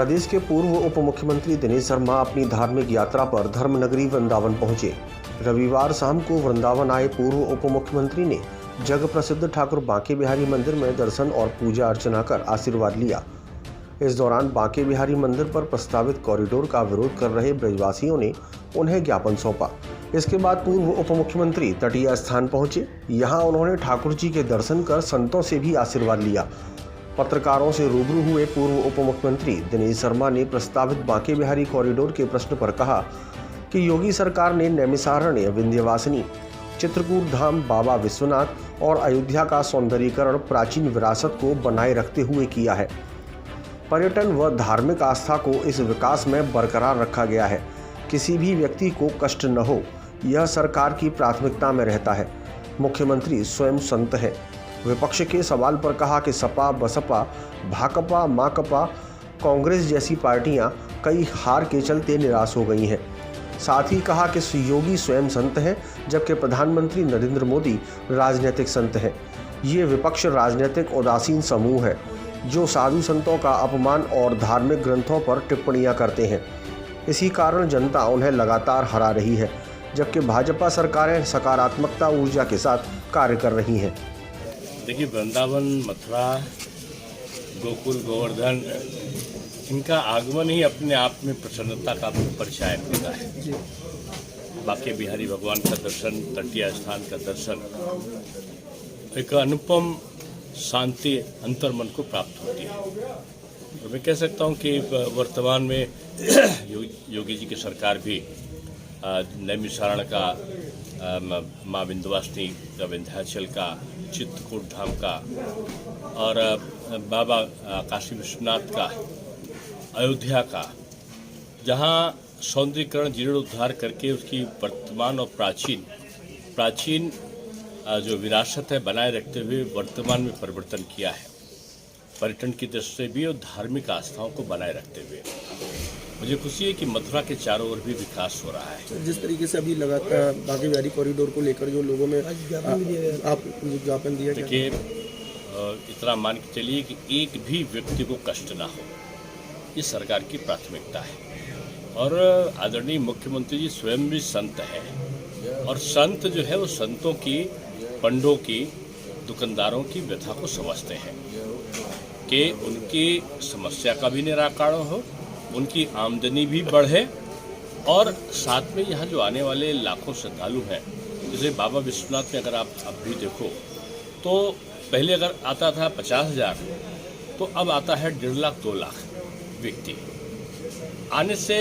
प्रदेश के पूर्व उप मुख्यमंत्री दिनेश शर्मा अपनी धार्मिक यात्रा पर धर्मनगरी वृंदावन पहुंचे। रविवार शाम को वृंदावन आए पूर्व उप मुख्यमंत्री ने जग प्रसिद्ध ठाकुर बांके बिहारी मंदिर में दर्शन और पूजा अर्चना कर आशीर्वाद लिया। इस दौरान बांके बिहारी मंदिर पर प्रस्तावित कॉरिडोर का विरोध कर रहे ब्रजवासियों ने उन्हें ज्ञापन सौंपा। इसके बाद पूर्व उप मुख्यमंत्री तटीय स्थान पहुंचे। यहां उन्होंने ठाकुर जी के दर्शन कर संतों से भी आशीर्वाद लिया। पत्रकारों से रूबरू हुए पूर्व उप मुख्यमंत्री दिनेश शर्मा ने प्रस्तावित बांके बिहारी कॉरिडोर के प्रश्न पर कहा कि योगी सरकार ने नैमिषारण्य, विंध्यवासिनी, चित्रकूट धाम, बाबा विश्वनाथ और अयोध्या का सौंदर्यीकरण प्राचीन विरासत को बनाए रखते हुए किया है। पर्यटन व धार्मिक आस्था को इस विकास में बरकरार रखा गया है। किसी भी व्यक्ति को कष्ट न हो, यह सरकार की प्राथमिकता में रहता है। मुख्यमंत्री स्वयं संत है। विपक्ष के सवाल पर कहा कि सपा, बसपा, भाकपा, माकपा, कांग्रेस जैसी पार्टियां कई हार के चलते निराश हो गई हैं। साथ ही कहा कि योगी स्वयं संत हैं, जबकि प्रधानमंत्री नरेंद्र मोदी राजनीतिक संत हैं। ये विपक्ष राजनीतिक उदासीन समूह है जो साधु संतों का अपमान और धार्मिक ग्रंथों पर टिप्पणियां करते हैं। इसी कारण जनता उन्हें लगातार हरा रही है, जबकि भाजपा सरकारें सकारात्मकता ऊर्जा के साथ कार्य कर रही हैं। देखिए, वृंदावन, मथुरा, गोकुल, गोवर्धन, इनका आगमन ही अपने आप में प्रसन्नता का परिचय देता है। बांके बिहारी भगवान का दर्शन, तटीय स्थान का दर्शन, एक अनुपम शांति अंतर्मन को प्राप्त होती है। तो मैं कह सकता हूँ कि वर्तमान में योगी जी की सरकार भी नैमिषारण्य का, माँ विंध्यवासिनी का, विंध्याचल का, चित्रकूट धाम का और बाबा काशी विश्वनाथ का, अयोध्या का, जहाँ सौंदर्यीकरण, जीर्णोद्धार करके उसकी वर्तमान और प्राचीन जो विरासत है बनाए रखते हुए वर्तमान में परिवर्तन किया है। पर्यटन की दृष्टि से भी और धार्मिक आस्थाओं को बनाए रखते हुए मुझे खुशी है कि मथुरा के चारों ओर भी विकास हो रहा है। जिस तरीके से अभी लगातार बांके बिहारी कॉरिडोर को लेकर जो लोगों में आप ज्ञापन दिया, देखिए, इतना मान के चलिए कि एक भी व्यक्ति को कष्ट ना हो, ये सरकार की प्राथमिकता है। और आदरणीय मुख्यमंत्री जी स्वयं भी संत है और संत जो है वो संतों की, पंडों की, दुकानदारों की व्यथा को समझते हैं कि उनकी समस्या का भी निराकरण हो, उनकी आमदनी भी बढ़े और साथ में यहाँ जो आने वाले लाखों श्रद्धालु हैं, जैसे बाबा विश्वनाथ में अगर आप अब भी देखो तो पहले अगर आता था 50,000 तो अब आता है 1.5 लाख 2 लाख व्यक्ति। आने से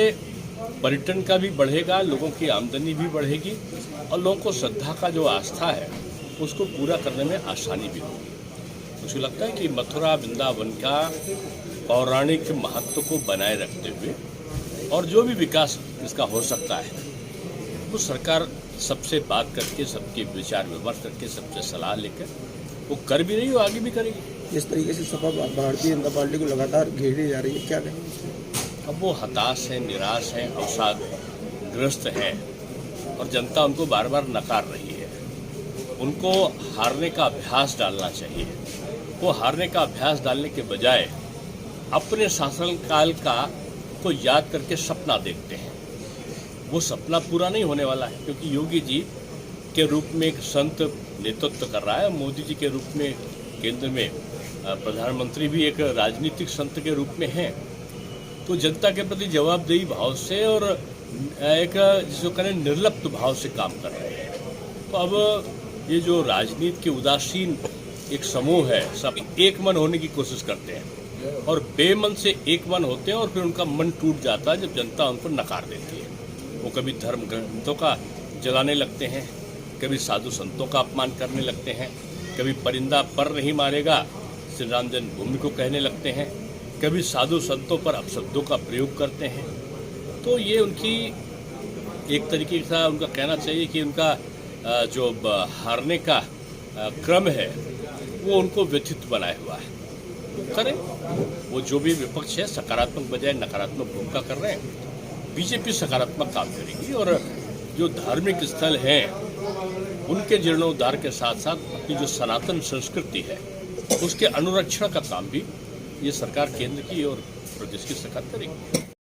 पर्यटन का भी बढ़ेगा, लोगों की आमदनी भी बढ़ेगी और लोगों को श्रद्धा का जो आस्था है उसको पूरा करने में आसानी भी होगी। मुझे लगता है कि मथुरा, वृंदावन का पौराणिक महत्व को बनाए रखते हुए और जो भी विकास इसका हो सकता है वो सरकार सबसे बात करके, सबके विचार विमर्श करके, सबसे सलाह लेकर वो कर भी रही है, आगे भी करेगी। इस तरीके से सपा भारतीय जनता पार्टी को लगातार घेरे जा रही है, क्या कहेंगे? अब वो हताश हैं, निराश हैं, अवसादग्रस्त हैं और जनता उनको बार बार नकार रही है। उनको हारने का अभ्यास डालना चाहिए। वो हारने का अभ्यास डालने के बजाय अपने शासनकाल का को याद करके सपना देखते हैं। वो सपना पूरा नहीं होने वाला है, क्योंकि योगी जी के रूप में एक संत नेतृत्व कर रहा है, मोदी जी के रूप में केंद्र में प्रधानमंत्री भी एक राजनीतिक संत के रूप में हैं। तो जनता के प्रति जवाबदेही भाव से और एक जिसको कहें निर्लिप्त भाव से काम कर रहे हैं। तो अब ये जो राजनीति के उदासीन एक समूह है, सब एक मन होने की कोशिश करते हैं और बेमन से एक मन होते हैं और फिर उनका मन टूट जाता है जब जनता उनको नकार देती है। वो कभी धर्म ग्रंथों का जलाने लगते हैं, कभी साधु संतों का अपमान करने लगते हैं, कभी परिंदा पर नहीं मारेगा श्री राम जन्मभूमि को कहने लगते हैं, कभी साधु संतों पर अपशब्दों का प्रयोग करते हैं। तो ये उनकी एक तरीके से उनका कहना चाहिए कि उनका जो हारने का क्रम है वो उनको व्यथित बनाए हुआ है। तो करें, वो जो भी विपक्ष है सकारात्मक बजाय नकारात्मक भूमिका कर रहे हैं। बीजेपी सकारात्मक काम करेगी और जो धार्मिक स्थल हैं उनके जीर्णोद्धार के साथ साथ अपनी जो सनातन संस्कृति है उसके अनुरक्षण का काम भी ये सरकार केंद्र की और प्रदेश की सखात करेंगे।